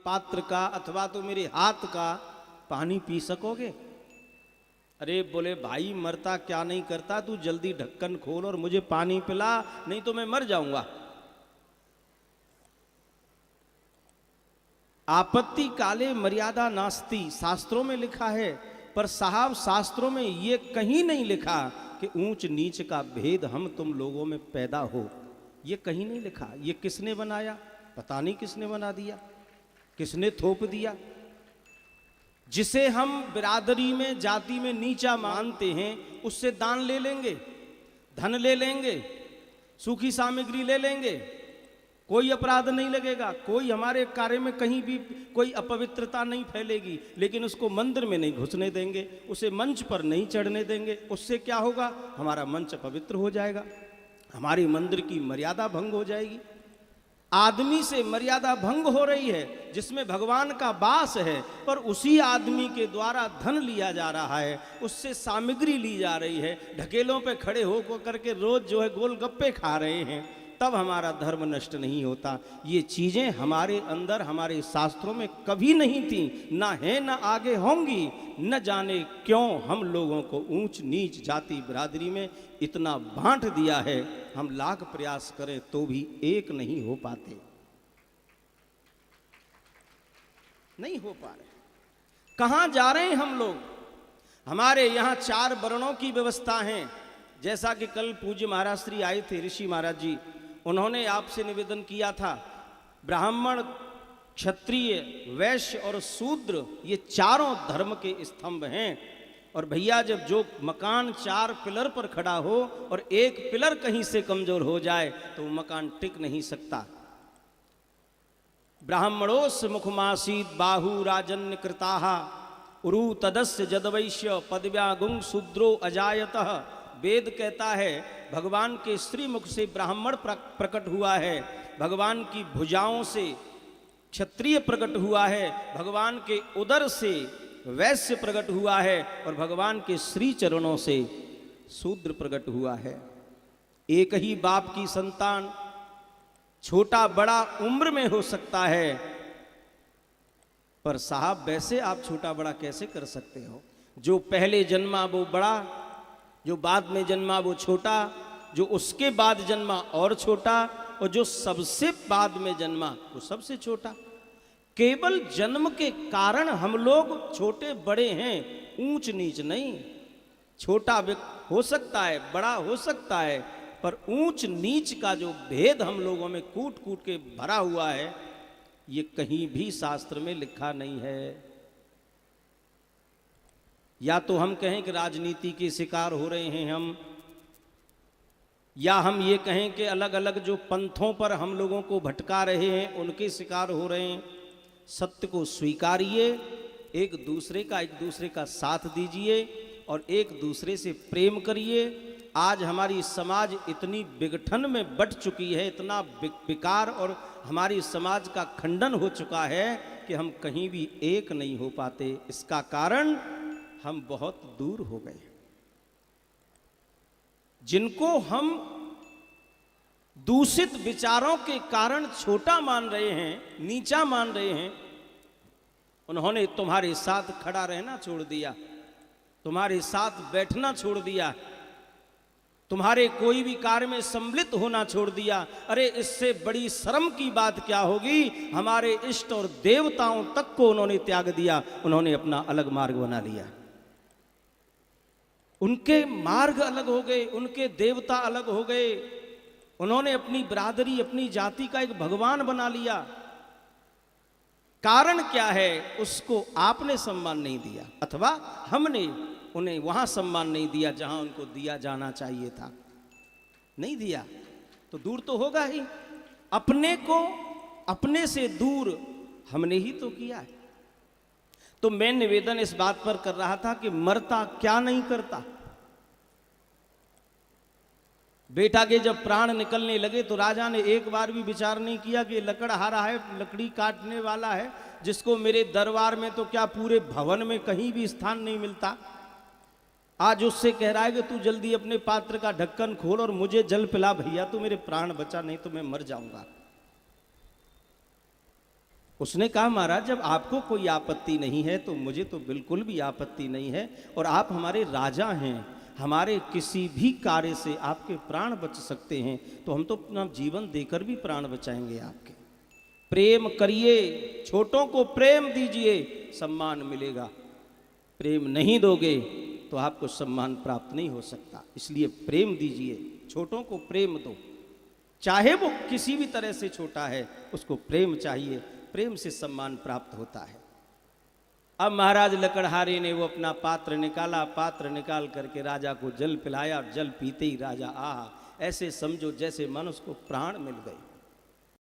पात्र का अथवा तो मेरे हाथ का पानी पी सकोगे? अरे बोले भाई मरता क्या नहीं करता, तू जल्दी ढक्कन खोल और मुझे पानी पिला, नहीं तो मैं मर जाऊंगा। आपत्ति काले मर्यादा नास्ति शास्त्रों में लिखा है, पर साहब शास्त्रों में ये कहीं नहीं लिखा कि ऊंच नीच का भेद हम तुम लोगों में पैदा हो। ये कहीं नहीं लिखा। ये किसने बनाया? पता नहीं किसने बना दिया, किसने थोप दिया। जिसे हम बिरादरी में जाति में नीचा मानते हैं उससे दान ले लेंगे, धन ले लेंगे, सूखी सामग्री ले लेंगे, कोई अपराध नहीं लगेगा, कोई हमारे कार्य में कहीं भी कोई अपवित्रता नहीं फैलेगी। लेकिन उसको मंदिर में नहीं घुसने देंगे, उसे मंच पर नहीं चढ़ने देंगे। उससे क्या होगा? हमारा मंच अपवित्र हो जाएगा, हमारी मंदिर की मर्यादा भंग हो जाएगी। आदमी से मर्यादा भंग हो रही है जिसमें भगवान का वास है, पर उसी आदमी के द्वारा धन लिया जा रहा है, उससे सामग्री ली जा रही है। ढकेलों पे खड़े होकर करके रोज जो है गोलगप्पे खा रहे हैं, तब हमारा धर्म नष्ट नहीं होता। ये चीजें हमारे अंदर हमारे शास्त्रों में कभी नहीं थी, ना है ना आगे होंगी। न जाने क्यों हम लोगों को ऊंच नीच जाति बिरादरी में इतना बांट दिया है। हम लाख प्रयास करें तो भी एक नहीं हो पाते, नहीं हो पा रहे। कहां जा रहे हैं हम लोग? हमारे यहां 4 वर्णों की व्यवस्था है। जैसा कि कल पूज्य महाराज श्री आए थे, ऋषि महाराज जी, उन्होंने आपसे निवेदन किया था, ब्राह्मण, क्षत्रिय, वैश्य और शूद्र ये चारों धर्म के स्तंभ हैं। और भैया जब जो मकान 4 पिलर पर खड़ा हो और एक पिलर कहीं से कमजोर हो जाए तो वो मकान टिक नहीं सकता। ब्राह्मणोस मुखमासीत बाहु राजन्य कृताहा उरु तदस्य जदवैश्य पदव्या गुंग शूद्रो अजायतः। वेद कहता है भगवान के श्रीमुख से ब्राह्मण प्रकट हुआ है, भगवान की भुजाओं से क्षत्रिय प्रकट हुआ है, भगवान के उदर से वैश्य प्रकट हुआ है और भगवान के श्री चरणों से शूद्र प्रकट हुआ है। एक ही बाप की संतान, छोटा बड़ा उम्र में हो सकता है, पर साहब वैसे आप छोटा बड़ा कैसे कर सकते हो? जो पहले जन्मा वो बड़ा, जो बाद में जन्मा वो छोटा, जो उसके बाद जन्मा और छोटा, और जो सबसे बाद में जन्मा वो सबसे छोटा। केवल जन्म के कारण हम लोग छोटे बड़े हैं, ऊंच नीच नहीं। छोटा हो सकता है, बड़ा हो सकता है, पर ऊंच नीच का जो भेद हम लोगों में कूट कूट के भरा हुआ है, ये कहीं भी शास्त्र में लिखा नहीं है। या तो हम कहें कि राजनीति के शिकार हो रहे हैं हम, या हम ये कहें कि अलग अलग जो पंथों पर हम लोगों को भटका रहे हैं उनके शिकार हो रहे हैं। सत्य को स्वीकारिए, एक दूसरे का साथ दीजिए और एक दूसरे से प्रेम करिए। आज हमारी समाज इतनी विघटन में बट चुकी है, इतना विकार और हमारी समाज का खंडन हो चुका है कि हम कहीं भी एक नहीं हो पाते। इसका कारण हम बहुत दूर हो गए। जिनको हम दूषित विचारों के कारण छोटा मान रहे हैं, नीचा मान रहे हैं, उन्होंने तुम्हारे साथ खड़ा रहना छोड़ दिया, तुम्हारे साथ बैठना छोड़ दिया, तुम्हारे कोई भी कार्य में सम्मिलित होना छोड़ दिया। अरे इससे बड़ी शर्म की बात क्या होगी? हमारे इष्ट और देवताओं तक को उन्होंने त्याग दिया, उन्होंने अपना अलग मार्ग बना लिया। उनके मार्ग अलग हो गए, उनके देवता अलग हो गए, उन्होंने अपनी बिरादरी, अपनी जाति का एक भगवान बना लिया। कारण क्या है? उसको आपने सम्मान नहीं दिया, अथवा हमने उन्हें वहां सम्मान नहीं दिया जहां उनको दिया जाना चाहिए था। नहीं दिया तो दूर तो होगा ही। अपने को अपने से दूर हमने ही तो किया है। तो मैं निवेदन इस बात पर कर रहा था कि मरता क्या नहीं करता। बेटा के जब प्राण निकलने लगे तो राजा ने एक बार भी विचार नहीं किया कि लकड़हारा है, लकड़ी काटने वाला है, जिसको मेरे दरबार में तो क्या पूरे भवन में कहीं भी स्थान नहीं मिलता। आज उससे कह रहा है कि तू जल्दी अपने पात्र का ढक्कन खोल और मुझे जल पिला भैया, तू मेरे प्राण बचा, नहीं तो मैं मर जाऊंगा। उसने कहा महाराज जब आपको कोई आपत्ति नहीं है तो मुझे तो बिल्कुल भी आपत्ति नहीं है, और आप हमारे राजा हैं, हमारे किसी भी कार्य से आपके प्राण बच सकते हैं, तो हम तो अपना जीवन देकर भी प्राण बचाएंगे आपके। प्रेम करिए, छोटों को प्रेम दीजिए, सम्मान मिलेगा। प्रेम नहीं दोगे तो आपको सम्मान प्राप्त नहीं हो सकता। इसलिए प्रेम दीजिए, छोटों को प्रेम दो, चाहे वो किसी भी तरह से छोटा है, उसको प्रेम चाहिए, प्रेम से सम्मान प्राप्त होता है। अब महाराज लकड़हारे ने वो अपना पात्र निकाला, पात्र निकाल करके राजा को जल पिलाया, और जल पीते ही राजा आहा, ऐसे समझो जैसे मनुष्य को प्राण मिल गए।